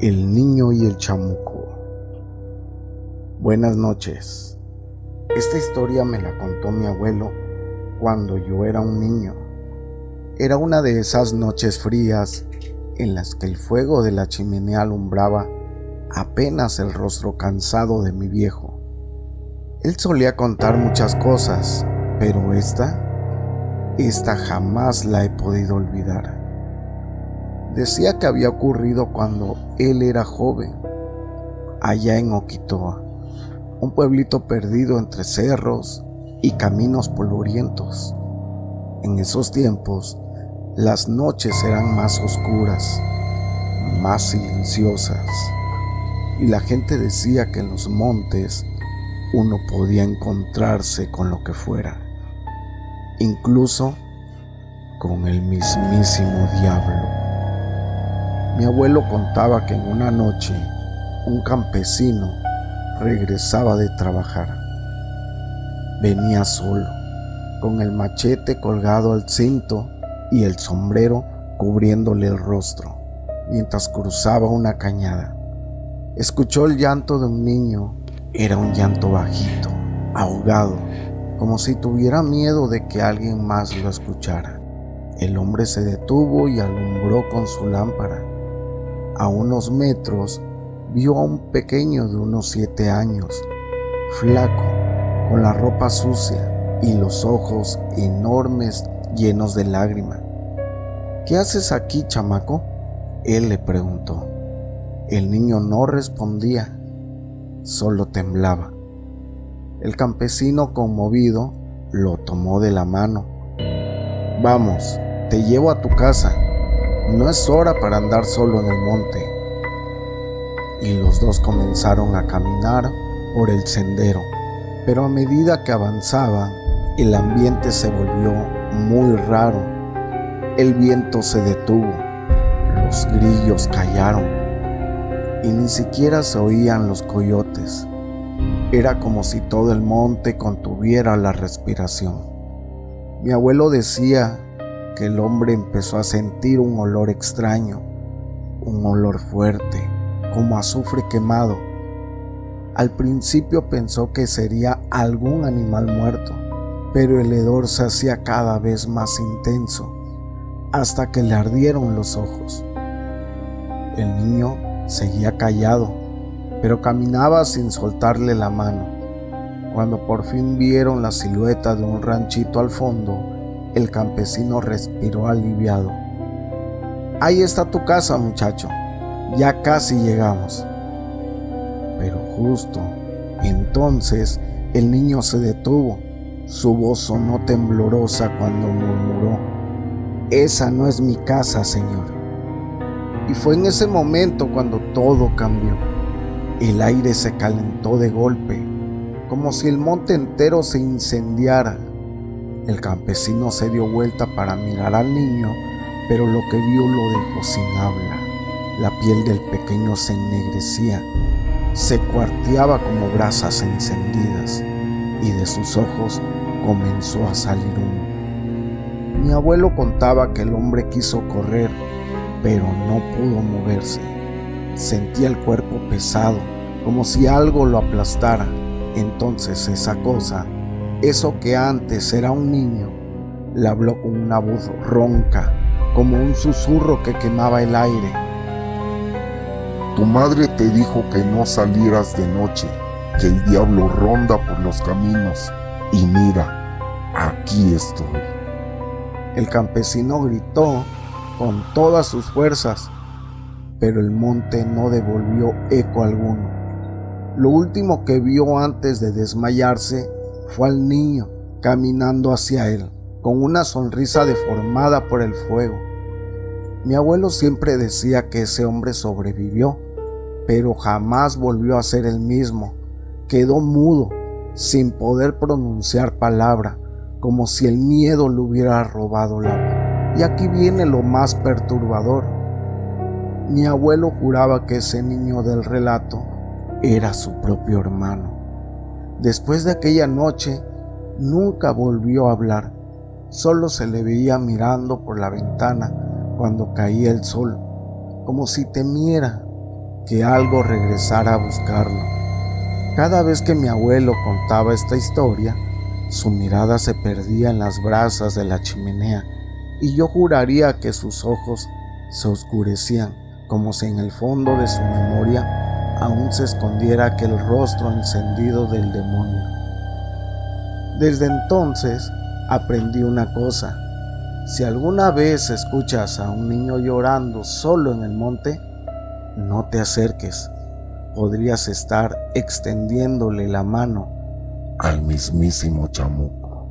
El niño y el chamuco. Buenas noches. Esta historia me la contó mi abuelo cuando yo era un niño. Era una de esas noches frías en las que el fuego de la chimenea alumbraba apenas el rostro cansado de mi viejo. Él solía contar muchas cosas, pero esta jamás la he podido olvidar. Decía que había ocurrido cuando él era joven, allá en Oquitoa, un pueblito perdido entre cerros y caminos polvorientos. En esos tiempos, las noches eran más oscuras, más silenciosas, y la gente decía que en los montes uno podía encontrarse con lo que fuera, incluso con el mismísimo diablo. Mi abuelo contaba que en una noche un campesino regresaba de trabajar. Venía solo, con el machete colgado al cinto y el sombrero cubriéndole el rostro, mientras cruzaba una cañada. Escuchó el llanto de un niño. Era un llanto bajito, ahogado, como si tuviera miedo de que alguien más lo escuchara. El hombre se detuvo y alumbró con su lámpara. A unos metros vio a un pequeño de unos 7 años, flaco, con la ropa sucia y los ojos enormes llenos de lágrimas. ¿Qué haces aquí, chamaco?, él le preguntó. El niño no respondía, solo temblaba. El campesino, conmovido, lo tomó de la mano. Vamos, te llevo a tu casa. No es hora para andar solo en el monte. Y los dos comenzaron a caminar por el sendero, pero a medida que avanzaban, el ambiente se volvió muy raro. El viento se detuvo, los grillos callaron y ni siquiera se oían los coyotes. Era como si todo el monte contuviera la respiración. Mi abuelo decía que el hombre empezó a sentir un olor extraño, un olor fuerte, como azufre quemado. Al principio pensó que sería algún animal muerto, pero el hedor se hacía cada vez más intenso, hasta que le ardieron los ojos. El niño seguía callado, pero caminaba sin soltarle la mano. Cuando por fin vieron la silueta de un ranchito al fondo, el campesino respiró aliviado. Ahí está tu casa, muchacho. Ya casi llegamos. Pero justo entonces el niño se detuvo. Su voz sonó temblorosa cuando murmuró: esa no es mi casa, señor. Y fue en ese momento cuando todo cambió. El aire se calentó de golpe, como si el monte entero se incendiara. El campesino se dio vuelta para mirar al niño, pero lo que vio lo dejó sin habla. La piel del pequeño se ennegrecía, se cuarteaba como brasas encendidas, y de sus ojos comenzó a salir humo. Mi abuelo contaba que el hombre quiso correr, pero no pudo moverse. Sentía el cuerpo pesado, como si algo lo aplastara. Entonces esa cosa, eso que antes era un niño, le habló con una voz ronca, como un susurro que quemaba el aire. Tu madre te dijo que no salieras de noche, que el diablo ronda por los caminos. Y mira, aquí estoy. El campesino gritó con todas sus fuerzas, pero el monte no devolvió eco alguno. Lo último que vio antes de desmayarse fue al niño caminando hacia él, con una sonrisa deformada por el fuego. Mi abuelo siempre decía que ese hombre sobrevivió, pero jamás volvió a ser el mismo. Quedó mudo, sin poder pronunciar palabra, como si el miedo le hubiera robado la voz. Y aquí viene lo más perturbador. Mi abuelo juraba que ese niño del relato era su propio hermano. Después de aquella noche, nunca volvió a hablar. Solo se le veía mirando por la ventana cuando caía el sol, como si temiera que algo regresara a buscarlo. Cada vez que mi abuelo contaba esta historia, su mirada se perdía en las brasas de la chimenea y yo juraría que sus ojos se oscurecían, como si en el fondo de su memoria aún se escondiera aquel rostro encendido del demonio. Desde entonces aprendí una cosa: si alguna vez escuchas a un niño llorando solo en el monte, no te acerques. Podrías estar extendiéndole la mano al mismísimo Chamuco.